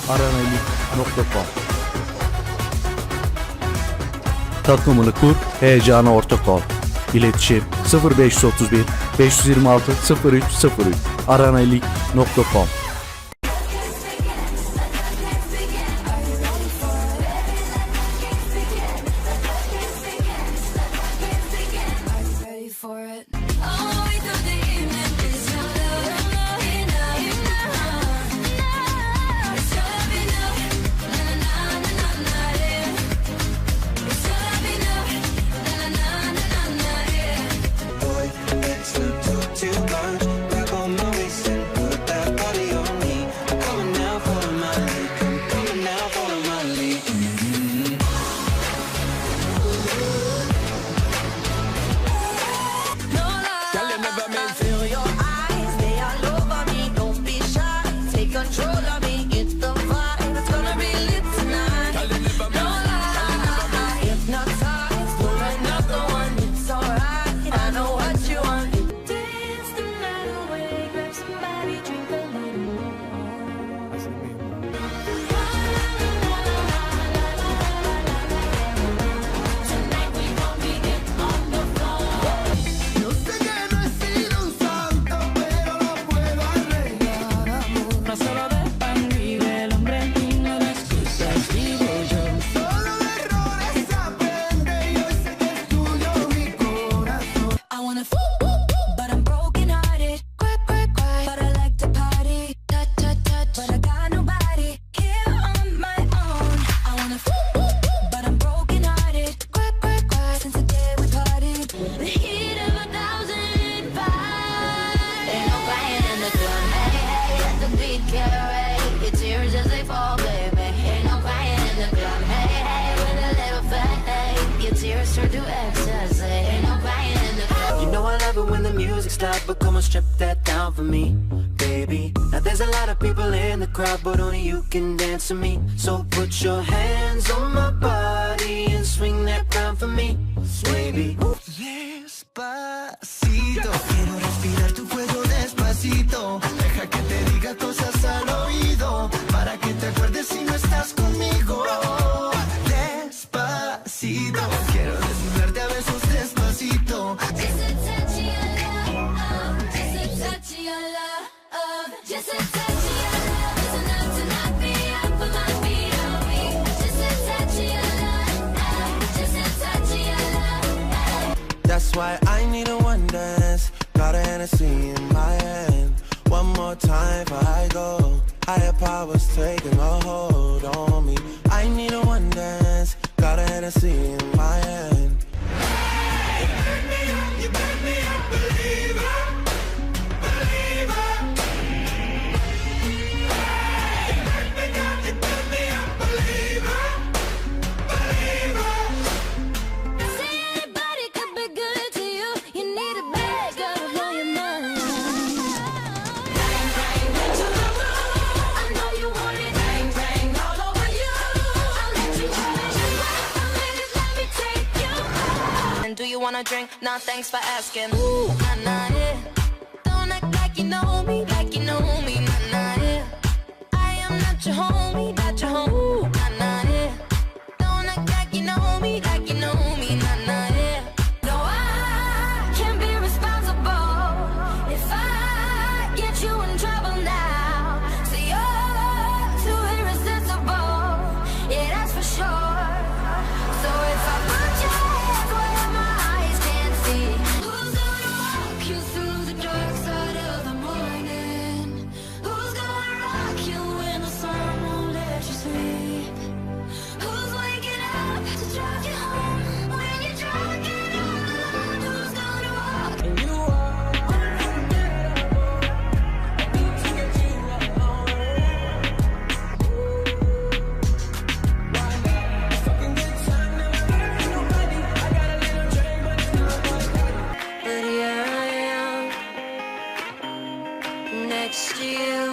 aranaylik.com. Takımını kur, heyecana ortak ol. İletişim 0531 526 0303 aranaylik.com. But come on, strip that down for me, baby. Now there's a lot of people in the crowd, but only you can dance to me. So put your hands on my body and swing that crown for me, baby. Despacito, quiero respirar tu cuello despacito. Deja que te diga cosas al oído, para que te acuerdes si no estás conmigo. Despacito, quiero desnudarte a besos despacito. Just a touch of your love is enough to knock me off of my feet, oh me. Just a touch of your love, just a touch of your love. That's why I need a one dance, got a Hennessy in my hand. One more time before I go, higher powers taking a hold on me. I need a one dance, got a Hennessy in my hand. You burn me up, believer. Do you wanna drink? Nah, thanks for asking. Ooh, nah, nah, yeah. Don't act like you know me, like you know me, nah, nah, yeah. I am not your homie, not your homie. Ooh, nah, nah, yeah. Don't act like you know me, like you know me, nah, nah, yeah. No, I can't be responsible if I get you in trouble now. So you're too irresistible, yeah, that's for sure. So if I put your hands where my eyes can't see, who's gonna walk you through the dark side of the morning? Who's gonna rock you when the sun won't let you sleep? Who's waking up to drive you home when you're drunk and all alone? Who's gonna walk? And you are unforgettable. I need to get you alone. Why not? Fucking good time, never hurt nobody. I got a little drink, but it's not like that. But here I am, next to you.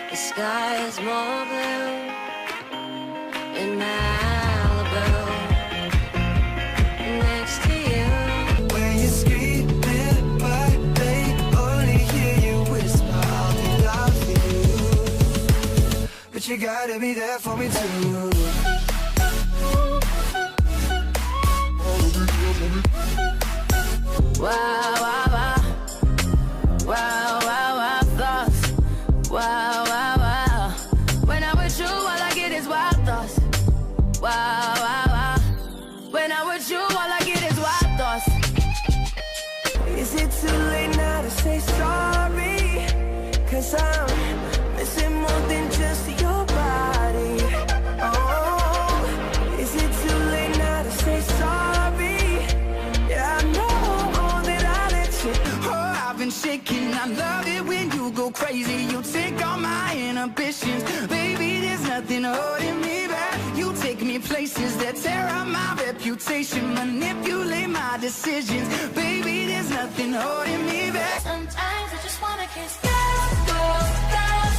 The sky is more blue in Malibu. Next to you. When you screaming, but they only hear you whisper, I'll be loving you. you gotta be there for me too. Wow, wow, wow. Wow, wow, wow, thoughts. Wow, wow, wow. When I'm with you, all I get is wild thoughts. Wow, wow, wow. When I'm with you, all I get is wild thoughts. Is it too late now to say sorry? Cause I'm missing more than just your body. Oh, is it too late now to say sorry? Yeah, I know that I let you. Oh, I've been shaking. I love it when you go crazy. You take all my inhibitions. Baby, there's nothing holding me back. You take me places that tear up my reputation. Manipulate my decisions. Baby, there's nothing holding me back. Sometimes I just wanna kiss girls, girls, girls.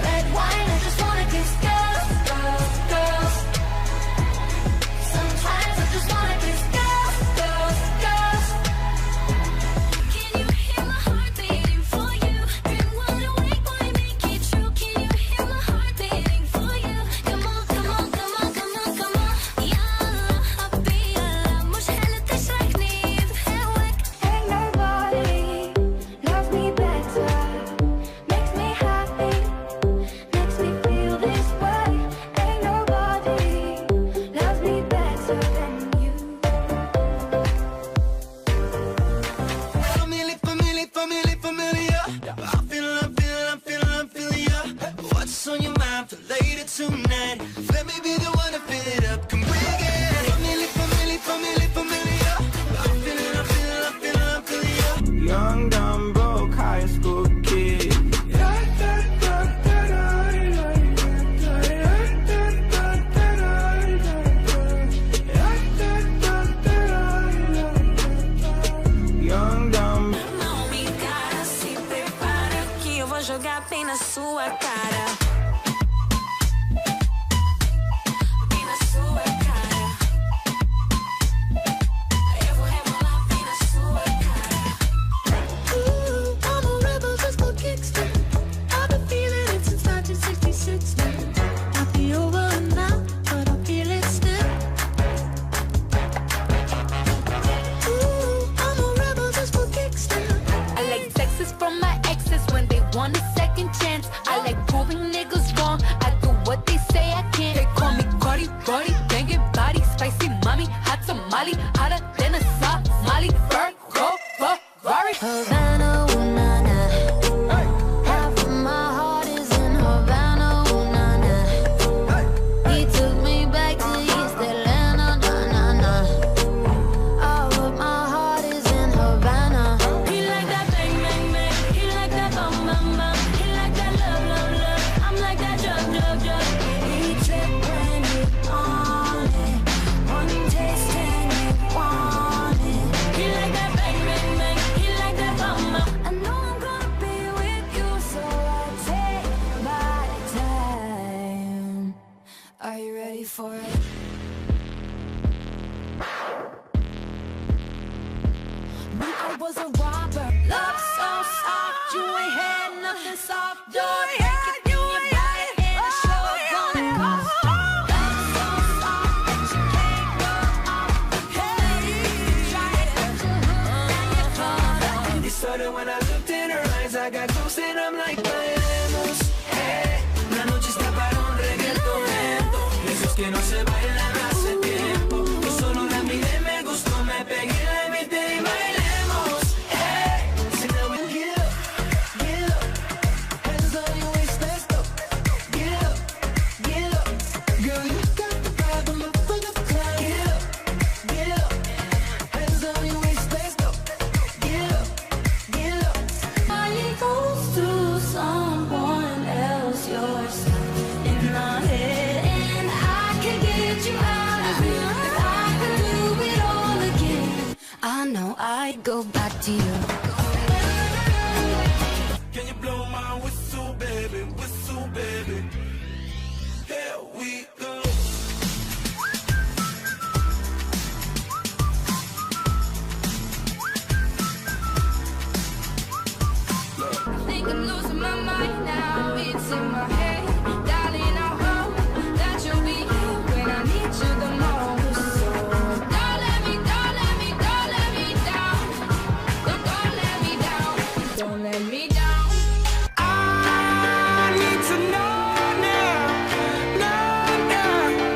Red wine, I just wanna kiss girls, girls, girls. Sometimes I just wanna kiss girls, girls, girls. Can you hear my heart beating for you? Drink wide awake, boy, make it true. Can you hear my heart beating for you? Come on, come on, come on, come on, come on. يلا حبي يلا مش حلو تشركني بهواك. Ain't nobody loves me better, makes me happy, makes me feel this way. Ain't nobody loves me better than you. Familiar. I'm feeling ya. What's on your mind for later tonight? Let me be the one to fill it up. Come bring it. Familiar. I'm feeling ya. Young, dumb, broke, high school kid. Young, dumb. Não me encara, se prepara que eu vou jogar bem na sua cara. Bem na sua cara. Eu vou rebolar bem na sua cara. Ooh, I'm a rebel just for kicks now. I've been feeling it since 1966 now. I'll be over now, but I feel it still. Ooh, I'm a rebel just for kicks now. I like texts from my exes when they want a second chance. I like proving niggas wrong. I do what they say I can't. They call me Cardi, Cardi, banging body, spicy mommy, hot tamale, hotter than a Somali. Virgo, Ferrari. Havana, ooh, na, na. Half of my heart is in Havana, ooh, na, na. He took me back to East Atlanta, na, na, na. All of my heart is in Havana. He like that bang, bang, bang. He like that bum, bum, bum. He like that love, love, love. I'm like that drug, drug, drug. He trip when you on it. One taste and you want it. He like that bang, bang, bang. He like that bum, bum. I know I'm gonna be with you, so I take my time. Are you ready for it? When I was a robber, love so soft, you ain't had nothing soft. You're breaking in your body, and the show's gonna cost. Love so soft that you can't go off. Hey, try it, now you're caught. It started when I looked in her eyes. I got close and I'm like, bailemos. Hey, la noche está para un reggaetón lento. Esos que no se bailan hace tiempo. Yo solo la miré, me gustó, me pegué, la invité y bailemos. Hey, so now we get up, hands on your waist, let's go. Get up, girl, you got the vibe, I'm up for the climb. Get up, hands on your waist, let's go. Get up. It goes to someone else, yours in my head, and I can get you out of here. If I could do it all again, I know I'd go back to you. Can you blow my whistle, baby? Whistle, baby. Here we go. I think I'm losing my mind now, it's in my head. Darling, I hope that you'll be here when I need you the most. So don't let me down. Don't let me down. Don't let me down. I need to know now,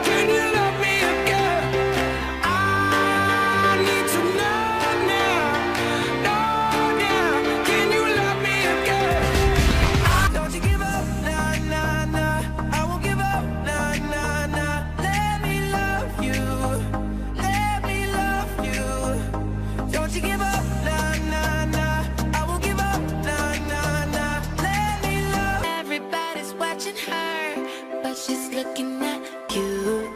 can you love me again? I need to know now, can you love me again? Don't you give up, nah, I won't give up, nah. Let me love you, don't you give up, nah, I won't give up, nah, let me love. Everybody's watching her, but she's looking at you.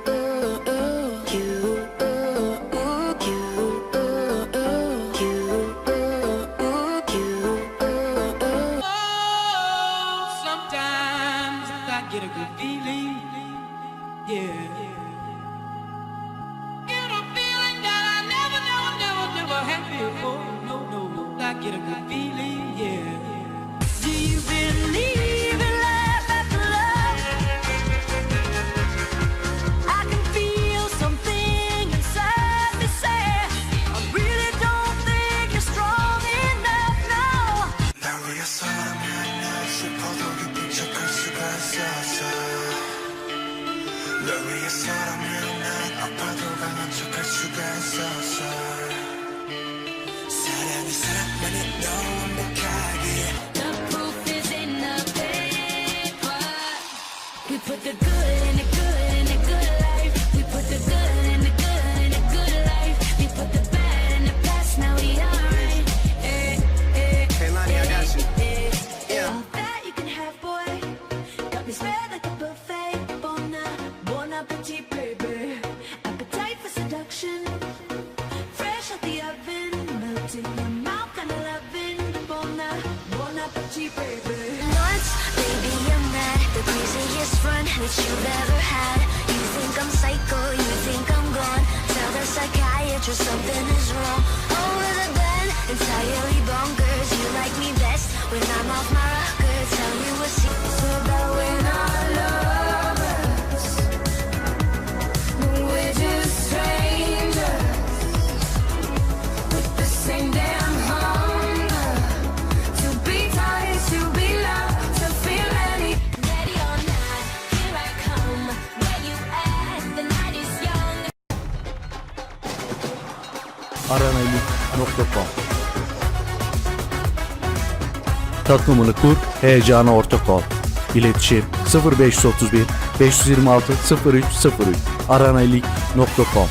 Sometimes I get a good feeling, yeah. Get a feeling that I never had before. No, I get a good feeling, yeah. Do you believe in love after love? I can feel something inside me say, I really don't think you're strong enough now. 날 위해서라면 슬퍼도 기쁜 척할 수가 있었어. 널 위해서라면 난 아파도 강한 척할 수가 있었어. 사랑이 사랑만은 너 완벽하게. The proof is in the paper. We put the good in the good in the good life. We put the good in the good in the good life. We put the bad in the past. Now we alright. Hey, Lonnie, I got you. All that you can have, boy. Got me spread like a buffet. Bon appetit, baby. Appetite for seduction. Fresh out the oven, melting your mouth, kind of loving. Bon appetit, baby. Once, baby, I'm not the craziest friend that you've ever had. You think I'm psycho, you think I'm gone. Tell the psychiatrist something is wrong. Over the bed, entirely bonkers. You like me best when I'm off my rocker. Tell me what's so that when our lovers, we're just strangers with the same damn hunger. To be tired, to be loved, to feel ready. Ready or not, here I come. Where you at? The night is young. Aranaylik.com Takımını kur, heyecana ortak ol. İletişim 0531 526 0303 aranaylik.com